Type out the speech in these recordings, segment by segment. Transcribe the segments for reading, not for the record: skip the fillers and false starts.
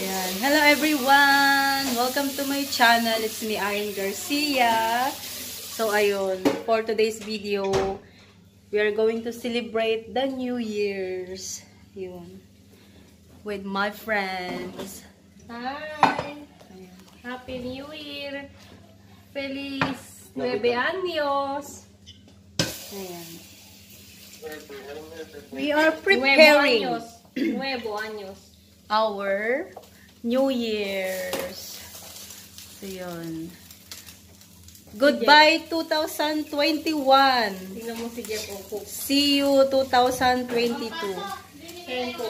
Ayan. Hello everyone! Welcome to my channel. It's me, Ayn Garcia. So ayun, for today's video, we are going to celebrate the New Year's. Yun. With my friends. Hi! Ayan. Happy New Year! Feliz 9 años! Ayan. We are preparing Nuevo años. our New Year's. So yun. Goodbye 2021. Tingnan mo si Jeff Opo. See you 2022. Ayan po.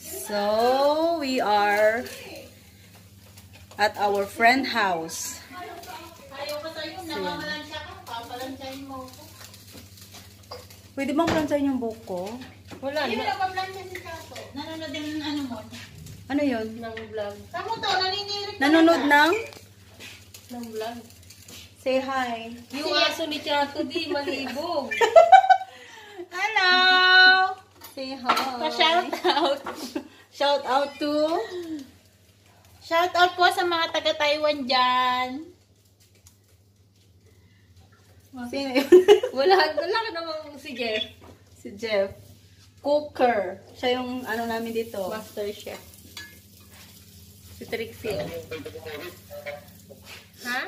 So, we are at our friend house. So, yan. Pwede bang planchahin yung buhok ko? Wala na. Nanonood din ng ano mo? Ano yun? Ng vlog. Tamo to, naninirik ka Nanonood ng? Ng vlog. Say hi. Yung aso ni Chato di malibog. Hello! Say hi. Pa-shout out. Shout out to? Shout out po sa mga taga-Taiwan dyan. Sino yun? Wala ka namang si Jeff. Si Jeff. Cooker. Siya yung ano namin dito. Master Chef. Si Trixie. Ha?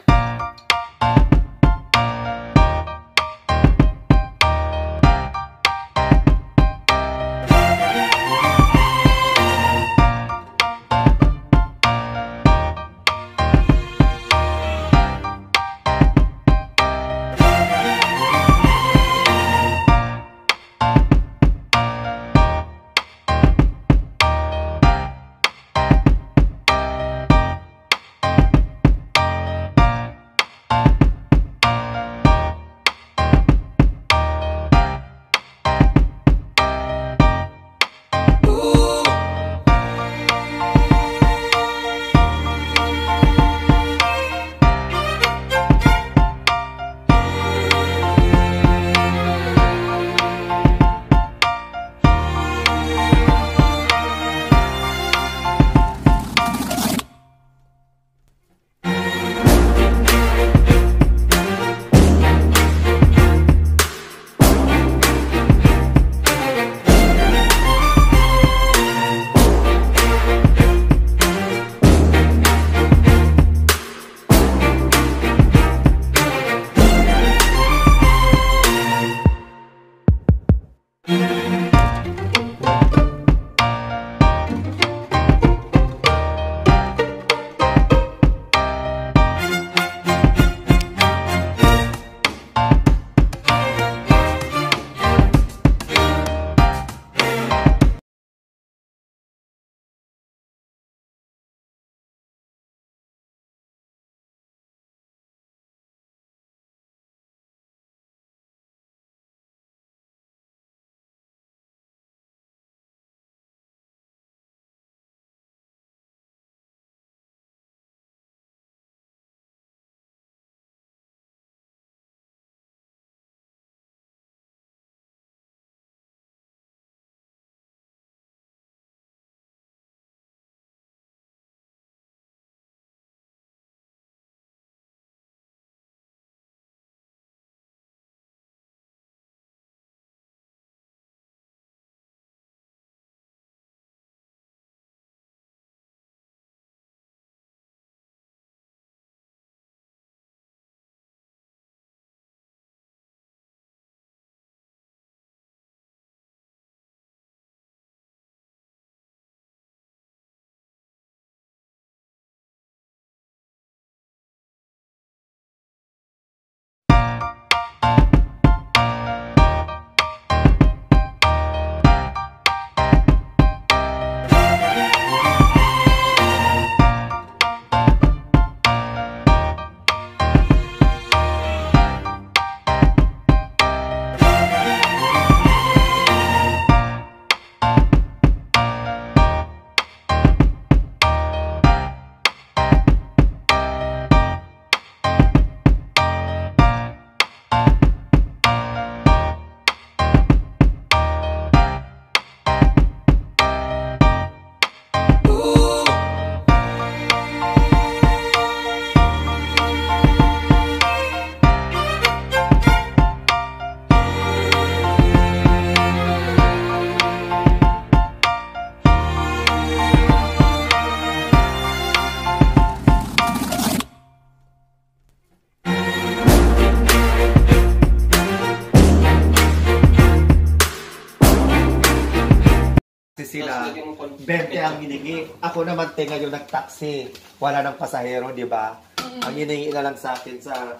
Kasi sila, 20 ang hiningi. Ako naman, ngayon nag-taxi. Wala nang pasahero, di ba? Ang hiningi na lang sa akin sa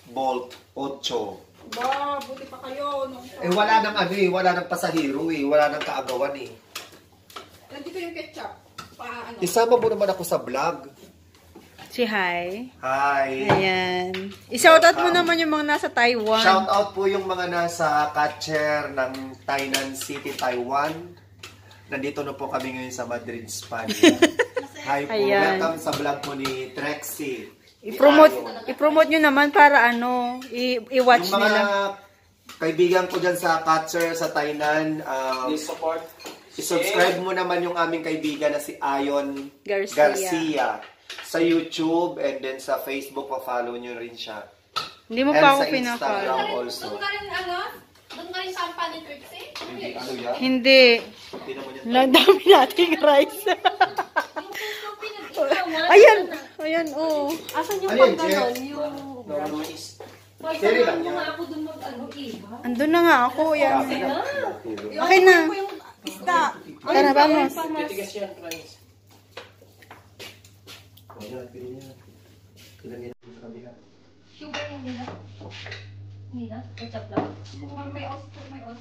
Bolt 8. Ba, buti pa kayo. Wala nang wala nang pasahero wala nang kaagawan Nandito yung ketchup. Isama mo naman ako sa vlog. Si hi. Hi. Ayan. I-shoutout mo naman yung mga nasa Taiwan. Shout out po yung mga nasa catcher ng Tainan City, Taiwan. Nandito na po kami ngayon sa Madrid, Spain. Hi po. Ayan. Welcome sa vlog mo ni Trexie. I-promote nyo naman para i-watch Yung mga nila. kaibigan ko dyan sa catcher sa Tainan, support. i-subscribe mo naman yung aming kaibigan na si Ayon Garcia. Garcia sa YouTube and then sa Facebook, pa-follow nyo rin siya. Hindi mo And pa ako sa pinaka. Instagram also. Doon ka rin, doon ka rin sampa ni Trixie? Hindi, ano yan? Hindi. Hindi naman yan. Ang dami nating rice. Ayan. Ayan, oh. Asan yung Ano yun, pagganon? Jeff? Yung... Pag Carry lang samahan mo yan. nga ako dun mag-ano, iba. Andun na nga ako. Ayan. Okay na. Tara, vamos. Titigas yan, promise. Sugar yung nila. Hindi na? Ketchup lang. May os. May os.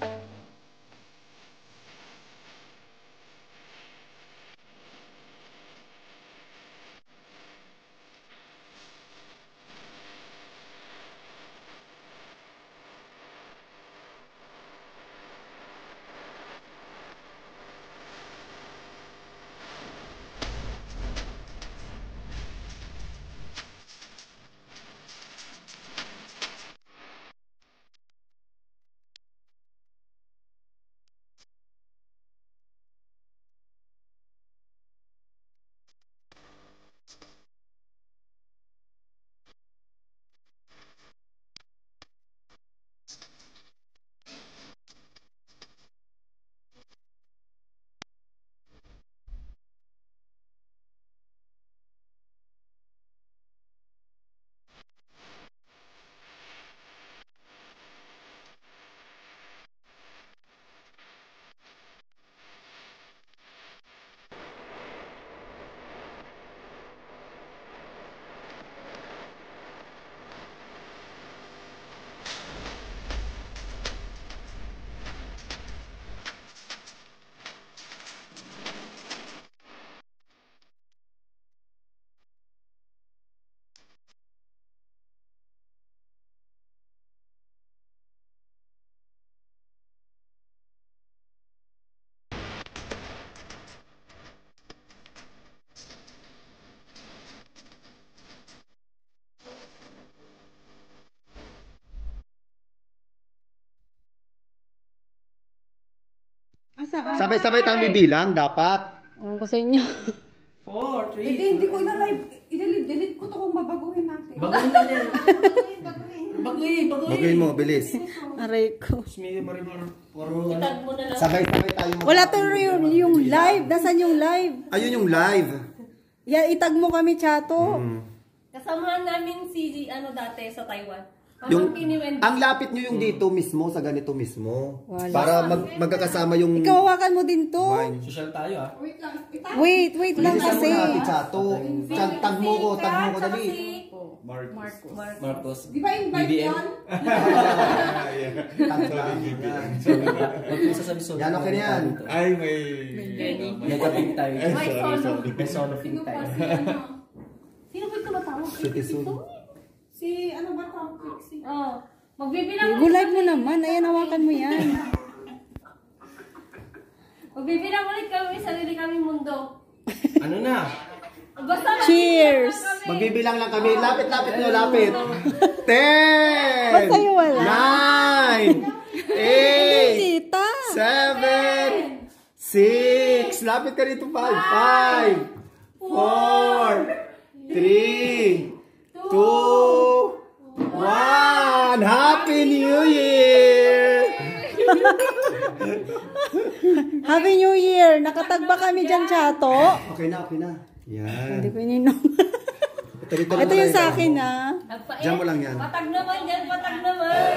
Sabay-sabay tayong bibilang, dapat. Ano ko sa inyo? 4, 3, Hindi ko na live. I-delete ko to kung babaguhin natin. Baguhin na din. Baguhin. Baguhin mo, bilis. Aray ko. Itag mo na lang. Sabay-sabay tayo. Wala tuloy yung live. Nasaan yung live? Ayun yung live. Yeah, itag mo kami, chato. Kasamahan namin si dati sa Taiwan. Yung, Pamangkin ni Wendy. ang lapit nyo yung dito mismo, sa ganito mismo. Wala. Para magkakasama yung Ikaw, hawakan mo din to. wine. Social tayo ah. Wait lang. Wait lang Bilisan mo kasi. na ate Chato. Tag mo ko dali. Marcos. Di ba invite BBM? yan? Tag lang yan. Huwag mo sasabi Yan, okay na yan. Ay, may... Nagaping tayo. May solo. May solo Sino tayo. pa si Sino ba ito matawag? City soon. Si ano ba ito? Trixie? Oh. Magbibilang Go-live mo naman. Ayan, hawakan mo yan. Magbibilang ulit kami, sarili kami mundo. Ano na? Basta Cheers! Magbibilang lang kami. Lapit-lapit nyo, lapit. 10! Basta yung wala. 9! 8! Tita! 7! 6! Lapit ka dito, 5! 5! 4! 3! 2, 1, Happy New Year! Happy New Year! Nakatagba kami dyan, chato. Okay na. Yan. Hindi ko ininom. Ito yung sa akin, ha. Diyan mo lang yan. Patag naman yan, patag naman.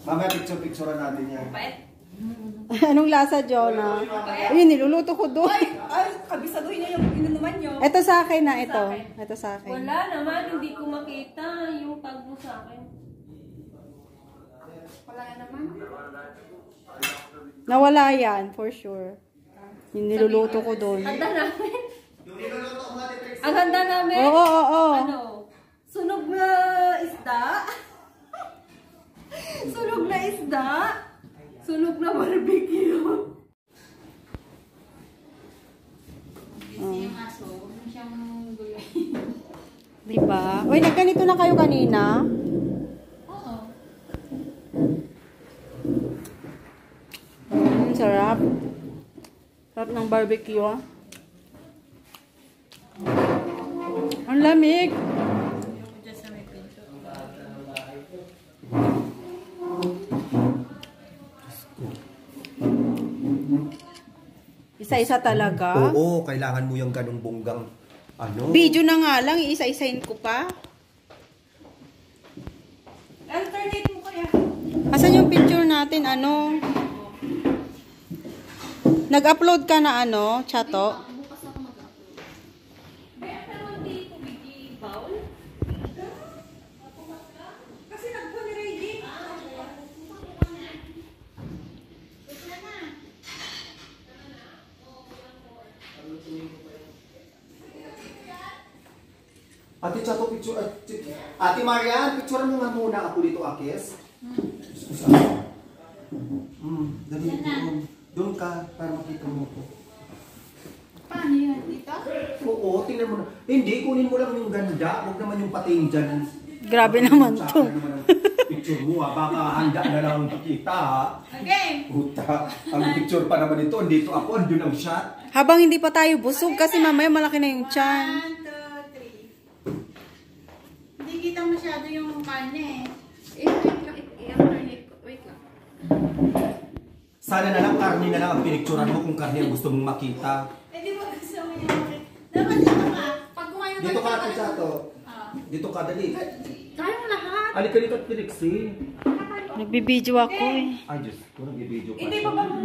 Mamaya picture-picturean natin yan. Pait. Anong lasa, Jonah? Ayun, niluluto ko doon. Ay, kabisaduhin niyo yung inunuman niyo. Ito sa akin na, ito. Ito sa akin. Wala naman, hindi ko makita yung tag mo sa akin. Wala naman. Nawala yan, for sure. Yung niluluto ko doon. Handa namin. Ang handa namin. Oo, oo, oo. Ano? Sunog na isda? Sunog na isda? Sunog na barbecue? Yung aso, huwag mo siyang gulay. Diba? Uy, nagganito na kayo kanina? Oo. Sarap. Sarap ng barbecue, ah. Ang lamig. Isa-isa talaga. Oo, kailangan mo yung ganung bonggang ano. Video na nga lang, isa-isahin ko pa. Alternate mo kaya. Asan yung picture natin, ano? Nag-upload ka na, ano, chato? Bukas ako mag-upload. Kaya naman dito, bigi bowl? Kasi nagpo-ready. Ate Chato, picture. Ate Marian, picturean mo nga muna ako dito, Akis. Dali, doon ka, para makita mo ko. Paano yun? Dito? Oo, tingnan mo na. Hindi, kunin mo lang yung ganda. Huwag naman yung pating dyan. Grabe naman to. Naman ang picture mo, ha. Baka handa na lang ang pakita, ha. Okay. Puta, ang picture pa naman ito. Andito ako, andun ang shot. Habang hindi pa tayo busog kasi mamaya malaki na yung tiyan. 1, 2, 3. Hindi kita masyado yung karne. I-alternate ko. Wait lang. Sana na lang karne na lang ang pinicturan mo kung karne ang gusto mong makita. Eh, di ba gusto mo yung dapat dito ka. Pag kumain ka Dito ka, Ate Chato. Dito ka, dali. Kaya mo lahat. Halika dito at piniksi. Nagbibideo ako eh. Ay, Diyos ko, nagbibideo ka. Hindi pa ba mo